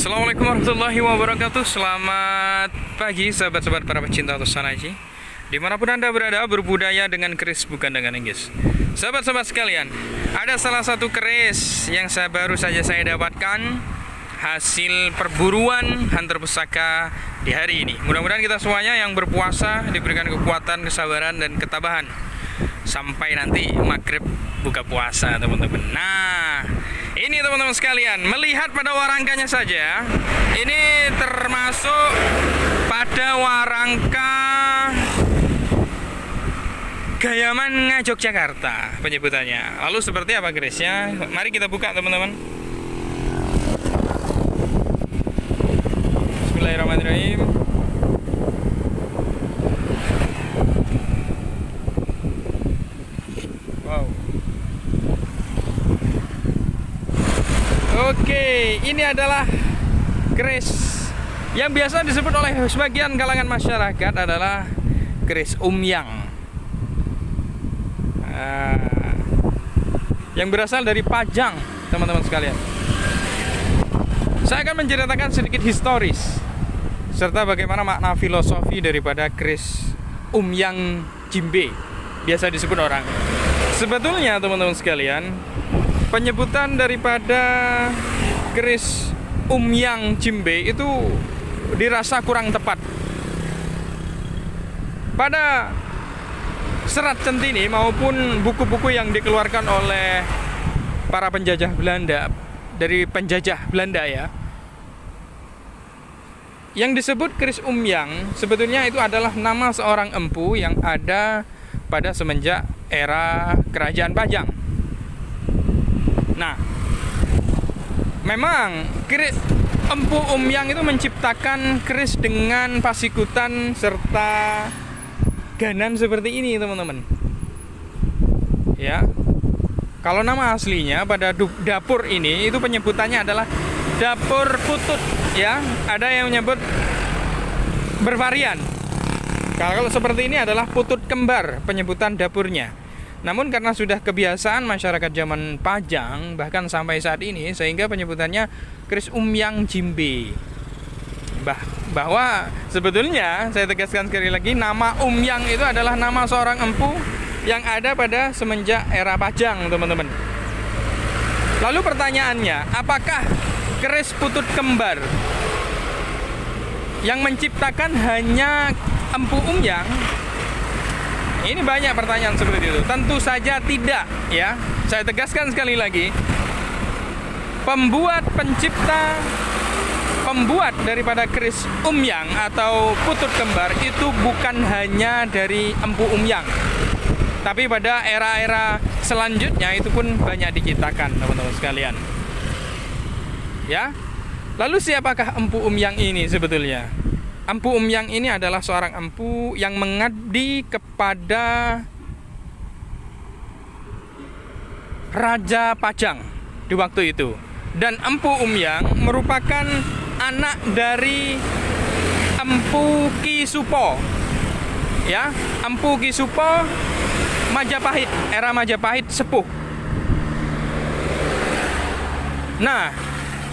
Assalamualaikum warahmatullahi wabarakatuh. Selamat pagi sahabat-sahabat para pecinta Tosanaji, dimanapun Anda berada, berbudaya dengan keris bukan dengan Inggris. Sahabat-sahabat sekalian, ada salah satu keris yang baru saja saya dapatkan hasil perburuan Hunter Pusaka di hari ini. Mudah-mudahan kita semuanya yang berpuasa diberikan kekuatan, kesabaran, dan ketabahan sampai nanti maghrib buka puasa, teman-teman. Nah, ini teman-teman sekalian, melihat pada warangkanya saja, ini termasuk pada warangka Gayaman Yogyakarta penyebutannya. Lalu seperti apa kerisnya? Mari kita buka, teman-teman. Bismillahirrahmanirrahim. Wow. Oke, ini adalah keris yang biasa disebut oleh sebagian kalangan masyarakat adalah keris umyang, yang berasal dari Pajang, teman-teman sekalian. Saya akan menceritakan sedikit historis serta bagaimana makna filosofi daripada keris umyang jimbe, biasa disebut orang. Sebetulnya teman-teman sekalian, penyebutan daripada keris umyang jimbe itu dirasa kurang tepat. Pada serat centini maupun buku-buku yang dikeluarkan oleh para penjajah Belanda, dari penjajah Belanda ya, yang disebut keris umyang sebetulnya itu adalah nama seorang empu yang ada pada semenjak era kerajaan Pajang. Nah, memang keris empu umyang itu menciptakan keris dengan pasikutan serta ganan seperti ini, teman-teman. Ya. Kalau nama aslinya pada dapur ini itu penyebutannya adalah dapur putut, ya. Ada yang menyebut bervarian. Kalau seperti ini adalah putut kembar penyebutan dapurnya. Namun karena sudah kebiasaan masyarakat zaman Pajang bahkan sampai saat ini, sehingga penyebutannya keris umyang jimbe. Bahwa sebetulnya saya tegaskan sekali lagi, nama umyang itu adalah nama seorang empu yang ada pada semenjak era Pajang, teman-teman. Lalu pertanyaannya, apakah keris putut kembar yang menciptakan hanya empu umyang? Ini banyak pertanyaan seperti itu. Tentu saja tidak, ya. Saya tegaskan sekali lagi, pembuat daripada keris umyang atau putut kembar itu bukan hanya dari empu umyang, tapi pada era-era selanjutnya itu pun banyak diciptakan, teman-teman sekalian. Ya. Lalu siapakah empu umyang ini sebetulnya? Empu umyang ini adalah seorang empu yang mengabdi kepada Raja Pajang di waktu itu. Dan empu umyang merupakan anak dari Empu Ki Supo. Ya, Empu Ki Supo Majapahit, era Majapahit sepuh. Nah,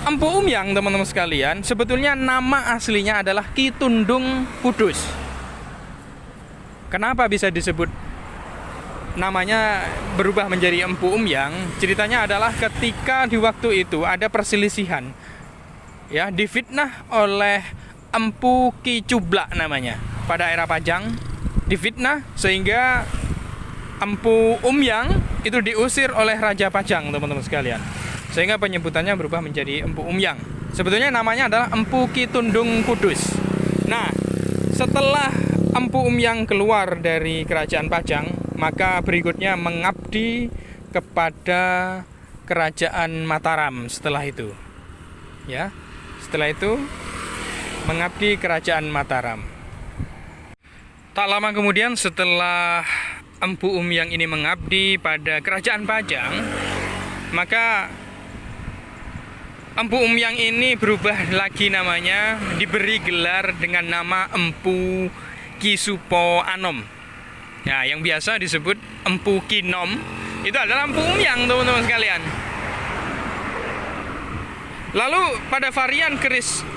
empu umyang, teman-teman sekalian, sebetulnya nama aslinya adalah Ki Tundung Kudus. Kenapa bisa disebut namanya berubah menjadi empu umyang? Ceritanya adalah ketika di waktu itu ada perselisihan, ya, difitnah oleh Empu Ki Cublak namanya pada era Pajang, difitnah sehingga empu umyang itu diusir oleh Raja Pajang, teman-teman sekalian, sehingga penyebutannya berubah menjadi empu umyang. Sebetulnya namanya adalah Empu Ki Tundung Kudus. Nah, setelah empu umyang keluar dari kerajaan Pajang, maka berikutnya mengabdi kepada kerajaan Mataram setelah itu. Ya, setelah itu mengabdi kerajaan Mataram. Tak lama kemudian setelah empu umyang ini mengabdi pada kerajaan Pajang, maka empu umyang ini berubah lagi namanya, diberi gelar dengan nama Empu Ki Supo Anom. Ya, yang biasa disebut Empu Kinom itu adalah empu umyang, teman-teman sekalian. Lalu pada varian keris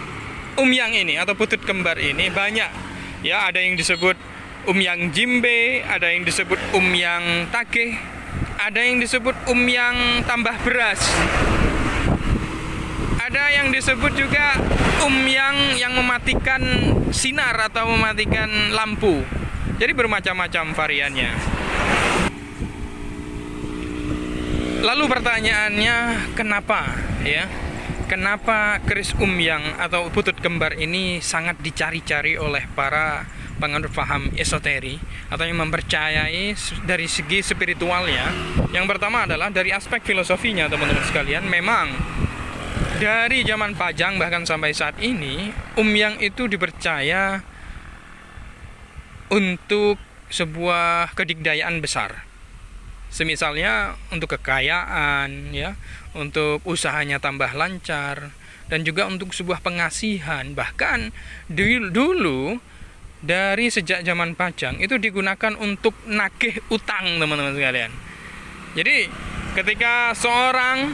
umyang ini atau putut kembar ini banyak ya, ada yang disebut umyang jimbe, ada yang disebut umyang tage, ada yang disebut umyang tambah beras, ada yang disebut juga umyang yang mematikan sinar atau mematikan lampu. Jadi bermacam-macam variannya. Lalu pertanyaannya, kenapa ya? Kenapa keris umyang atau putut kembar ini sangat dicari-cari oleh para penganut paham esoteri atau yang mempercayai dari segi spiritualnya? Yang pertama adalah dari aspek filosofinya, teman-teman sekalian. Memang dari zaman Pajang bahkan sampai saat ini, umyang itu dipercaya untuk sebuah kedikdayaan besar. Semisalnya untuk kekayaan ya, untuk usahanya tambah lancar, dan juga untuk sebuah pengasihan. Bahkan dulu dari sejak zaman Pajang itu digunakan untuk nagih utang, teman-teman sekalian. Jadi ketika seorang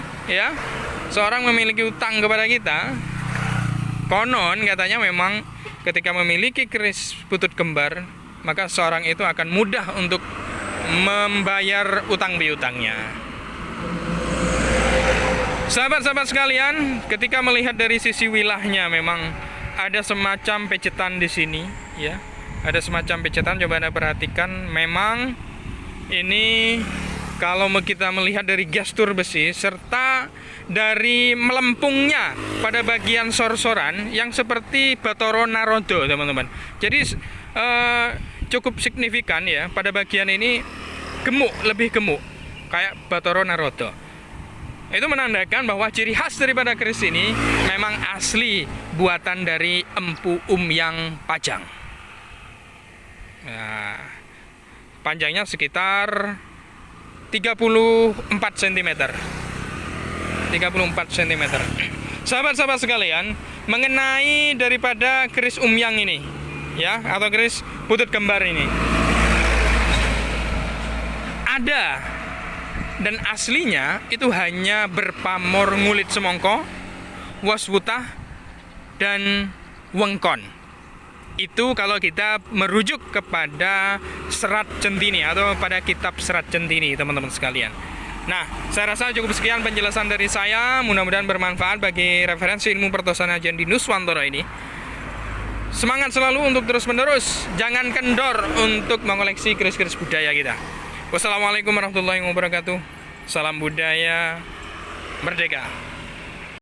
memiliki utang kepada kita, konon katanya memang ketika memiliki keris putut kembar, maka seorang itu akan mudah untuk membayar utang piutangnya. Sahabat-sahabat sekalian, ketika melihat dari sisi wilahnya, memang ada semacam pecetan di sini, ya. Ada semacam pecetan, coba Anda perhatikan. Memang ini kalau kita melihat dari gestur besi serta dari melempungnya pada bagian sor-soran yang seperti Bathara Narada, teman-teman. Jadi cukup signifikan ya, pada bagian ini gemuk, lebih gemuk kayak Bathara Narada. Itu menandakan bahwa ciri khas daripada keris ini memang asli buatan dari Empu Umyang Pajang. Nah, panjangnya sekitar 34 cm. 34 cm. Sahabat-sahabat sekalian, mengenai daripada keris umyang ini ya, atau keris putut kembar ini, ada dan aslinya itu hanya berpamor ngulit semongko, waswutah, dan wengkon. Itu kalau kita merujuk kepada Serat Centini atau pada kitab Serat Centini, teman-teman sekalian. Nah, saya rasa cukup sekian penjelasan dari saya. Mudah-mudahan bermanfaat bagi referensi ilmu pertosan Haji Andi Nuswantoro ini. Semangat selalu untuk terus-menerus, jangan kendor untuk mengoleksi keris-keris budaya kita. Wassalamualaikum warahmatullahi wabarakatuh. Salam budaya merdeka.